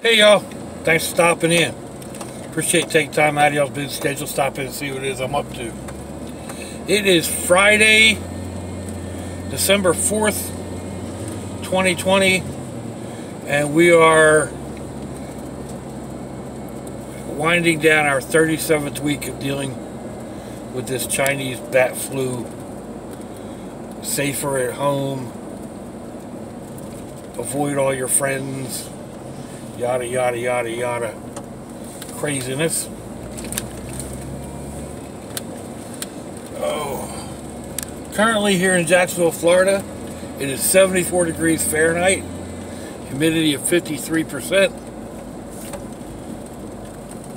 Hey y'all, thanks for stopping in. Appreciate taking time out of y'all's busy schedule, stop in and see what it is I'm up to. It is Friday, December 4th, 2020, and we are winding down our 37th week of dealing with this Chinese bat flu. Safer at home, avoid all your friends, yada yada yada yada craziness. Currently here in Jacksonville, Florida, it is 74 degrees Fahrenheit, humidity of 53%.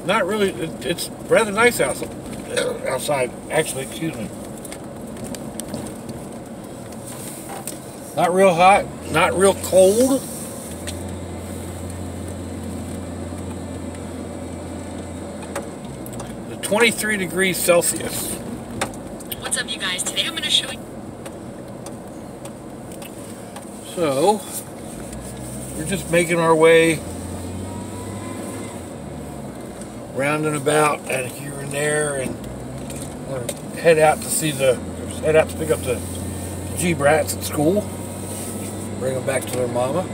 Not really, it's rather nice outside, actually, excuse me. Not real hot, not real cold. The 23 degrees Celsius. What's up, you guys? Today I'm going to show you. So, we're just making our way round and about and here and there, and we're going to head out to pick up the G-brats at school. Bring them back to their mama.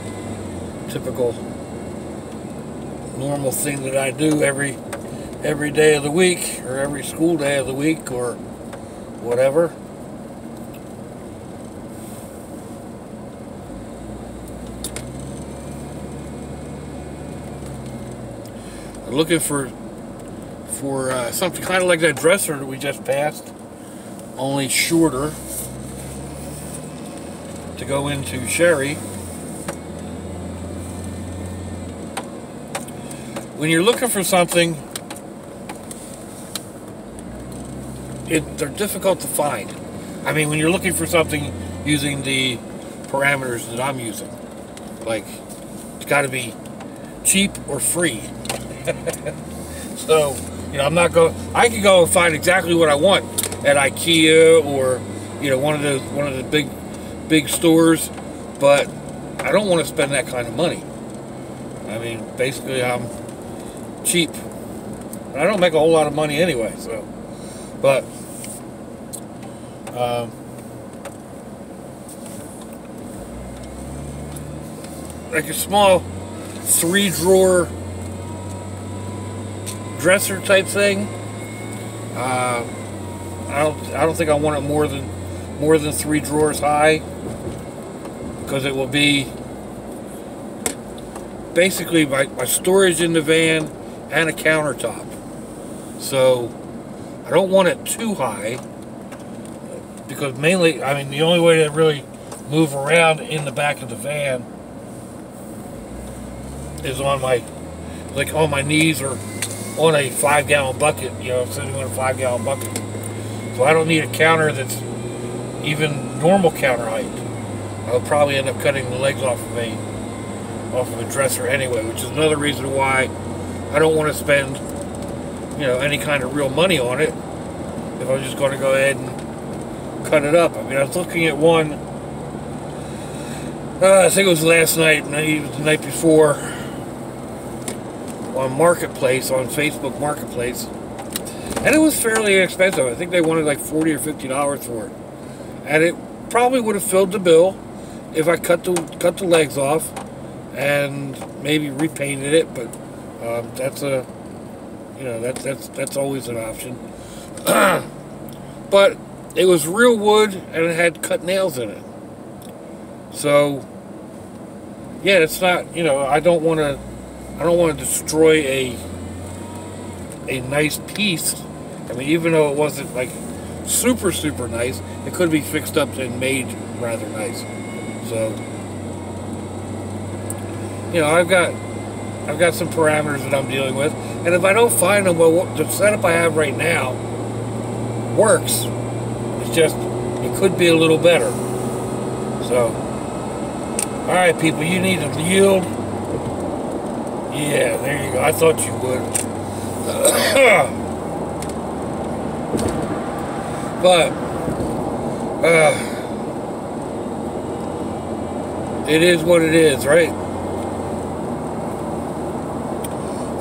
Typical normal thing that I do every day of the week, or every school day of the week, or whatever. I'm looking for something kind of like that dresser that we just passed, only shorter, to go into Sherry. When you're looking for something, they're difficult to find. I mean, when you're looking for something using the parameters that I'm using, like, it's got to be cheap or free. So, you know, I could go and find exactly what I want at IKEA or, you know, one of the big stores, but I don't want to spend that kind of money. I mean, basically, I'm cheap. I don't make a whole lot of money anyway, so, but like a small 3-drawer dresser type thing. I don't think I want it more than 3 drawers high, because it will be basically my storage in the van and a countertop. So I don't want it too high, because mainly, I mean, the only way to really move around in the back of the van is on my knees or on a 5-gallon bucket, you know, sitting on a 5-gallon bucket. So I don't need a counter that's even normal counter height. I'll probably end up cutting the legs off of a dresser anyway, which is another reason why I don't want to spend, you know, any kind of real money on it if I'm just going to go ahead and cut it up. I mean, I was looking at one, I think it was last night, maybe the night before, on Marketplace, on Facebook Marketplace, and it was fairly inexpensive. I think they wanted like $40 or $50 for it, and it probably would have filled the bill if I cut the legs off and maybe repainted it. But that's always an option. But it was real wood and it had cut nails in it. So yeah, it's not, you know, I don't want to destroy a nice piece. I mean, even though it wasn't like super nice, it could be fixed up and made rather nice. So, you know, I've got some parameters that I'm dealing with, and if I don't find them, well, the setup I have right now works. It's just, it could be a little better. So, all right, people, you need to yield. Yeah, there you go. I thought you would. But it is what it is, right?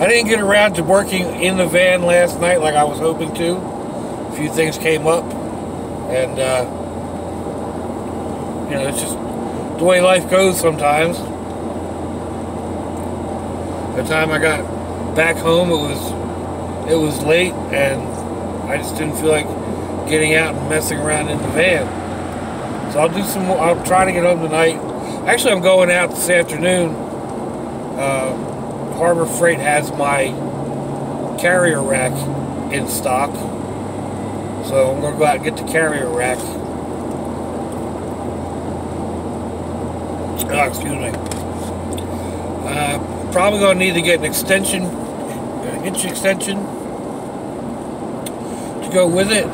I didn't get around to working in the van last night like I was hoping to. A few things came up, and you know, it's just the way life goes sometimes. By the time I got back home, it was late, and I just didn't feel like getting out and messing around in the van. So I'll do some more. I'll try to get home tonight. Actually, I'm going out this afternoon. Harbor Freight has my carrier rack in stock, so I'm going to go out and get the carrier rack. Oh, excuse me. Probably going to need to get an extension, a hitch extension, to go with it.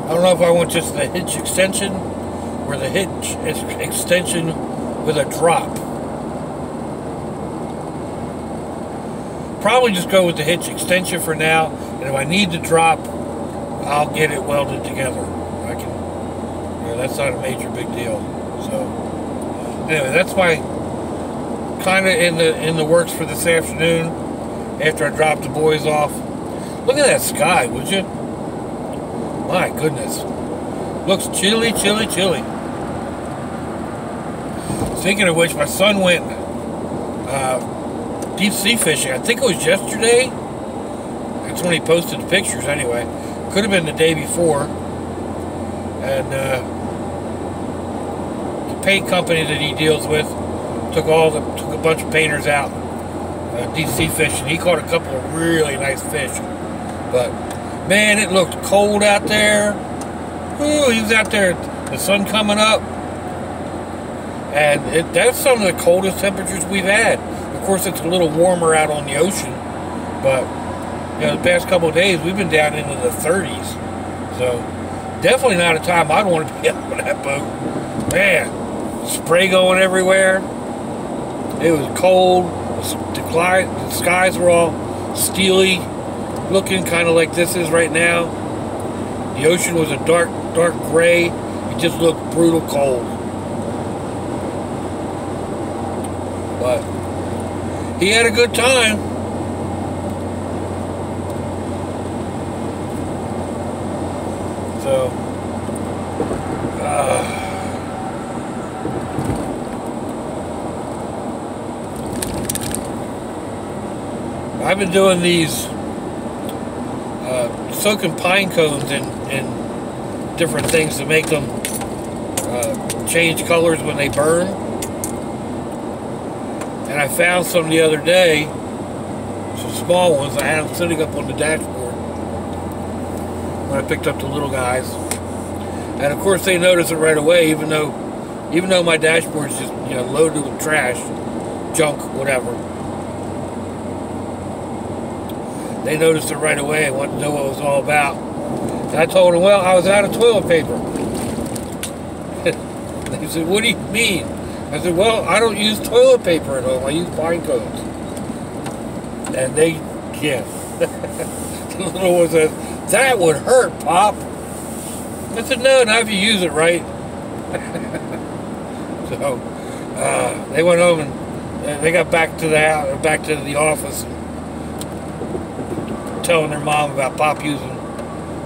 I don't know if I want just the hitch extension or the hitch extension with a drop. Probably just go with the hitch extension for now, and if I need to drop, I'll get it welded together. I can, you know, that's not a major big deal. So anyway, that's my kind of in the works for this afternoon after I drop the boys off. Look at that sky, would you? My goodness, looks chilly, chilly, chilly. Speaking of which, my son went deep sea fishing. I think it was yesterday. That's when he posted the pictures anyway. Could have been the day before. And the paint company that he deals with took a bunch of painters out deep sea fishing. He caught a couple of really nice fish. But man, it looked cold out there. Ooh, he was out there, the sun coming up. And that's some of the coldest temperatures we've had. Of course, it's a little warmer out on the ocean, but you know, the past couple of days we've been down into the 30s. So definitely not a time I'd want to be out on that boat. Man, spray going everywhere. It was cold. The skies were all steely looking, kind of like this is right now. The ocean was a dark gray. It just looked brutal cold. But he had a good time. So, I've been doing these soaking pine cones in different things to make them change colors when they burn. And I found some the other day, some small ones. I had them sitting up on the dashboard when I picked up the little guys. And of course they noticed it right away, even though my dashboard's just, you know, loaded with trash, junk, whatever. They noticed it right away and wanted to know what it was all about. And I told them, well, I was out of toilet paper. They said, what do you mean? I said, well, I don't use toilet paper at home. I use pine cones. And they, yeah. The little one said, that would hurt, Pop. I said, no, not if you use it right. So, they went home and they got back to the house, back to the office, and telling their mom about Pop using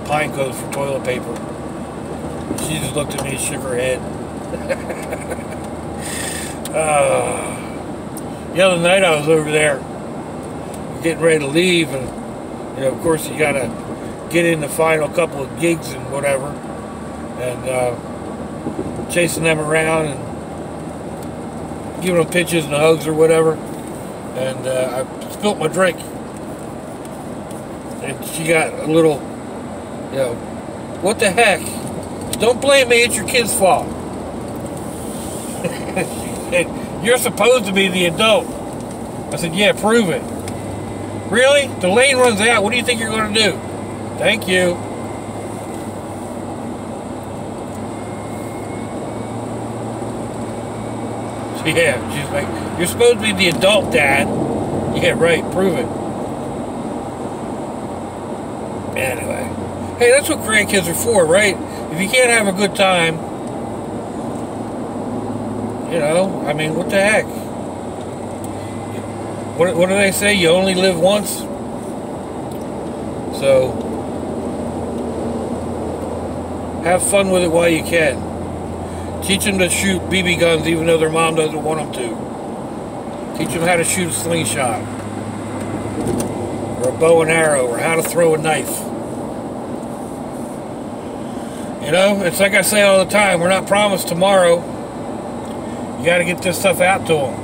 pine cones for toilet paper. She just looked at me and shook her head. The other night I was over there getting ready to leave, and you know, of course you gotta get in the final couple of gigs and whatever, and chasing them around and giving them pitches and hugs or whatever, and I spilt my drink, and she got a little, you know, what the heck, don't blame me, it's your kid's fault. You're supposed to be the adult. I said, yeah, prove it. Really? The lane runs out. What do you think you're going to do? Thank you. So yeah, she's like, you're supposed to be the adult, Dad. Yeah, right, prove it. Anyway. Hey, that's what grandkids are for, right? If you can't have a good time, you know, I mean, what the heck? what do they say? You only live once. So have fun with it while you can. Teach them to shoot BB guns even though their mom doesn't want them to. Teach them how to shoot a slingshot, or a bow and arrow, or how to throw a knife. You know, it's like I say all the time, we're not promised tomorrow. You got to get this stuff out to them.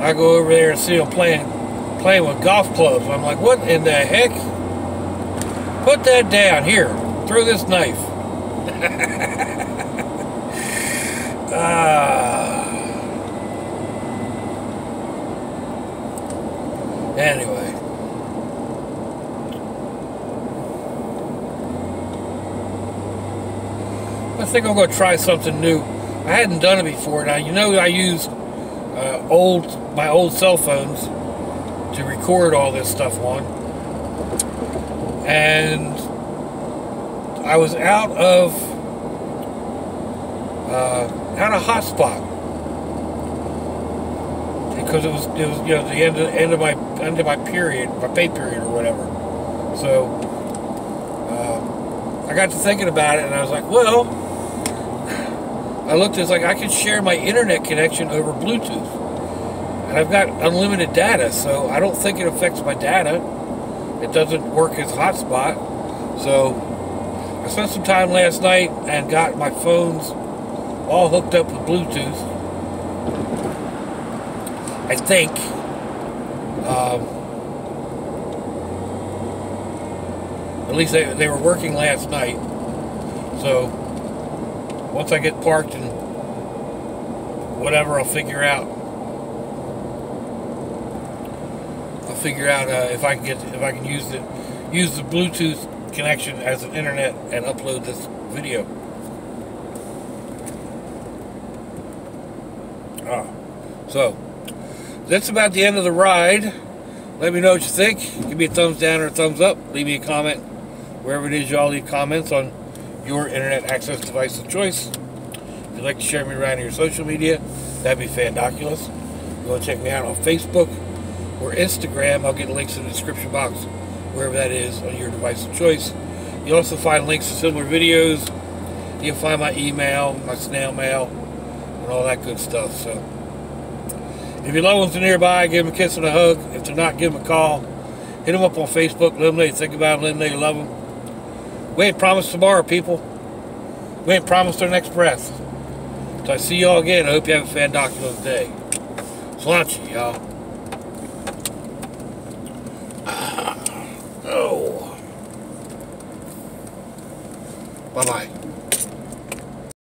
I go over there and see them playing with golf clubs. I'm like, what in the heck? Put that down. Here, throw this knife. Anyway. I think I'm going to try something new. I hadn't done it before. Now, you know I use my old cell phones to record all this stuff on. And I was out of hotspot because it was you know the end of my period, my pay period or whatever. So I got to thinking about it, and I was like, well, I looked, it's like I could share my internet connection over Bluetooth, and I've got unlimited data, so I don't think it affects my data. It doesn't work as hotspot. So I spent some time last night and got my phones all hooked up with Bluetooth. I think. At least they were working last night. So once I get parked and whatever, I'll figure out. If I can use the Bluetooth connection as an internet and upload this video. So that's about the end of the ride. Let me know what you think. Give me a thumbs down or a thumbs up. Leave me a comment wherever it is y'all leave comments on your internet access device of choice. If you'd like to share me around in your social media, that'd be fandoculous. You want to check me out on Facebook or Instagram, I'll get links in the description box, wherever that is on your device of choice. You'll also find links to similar videos. You can find my email, my snail mail, and all that good stuff. So, if your loved ones are nearby, give them a kiss and a hug. If they're not, give them a call. Hit them up on Facebook. Let them know you think about them. Let them know you love them. We ain't promised tomorrow, people. We ain't promised our next breath. So I see y'all again. I hope you have a fandoculous day. Sláinte, y'all. Oh. Bye-bye.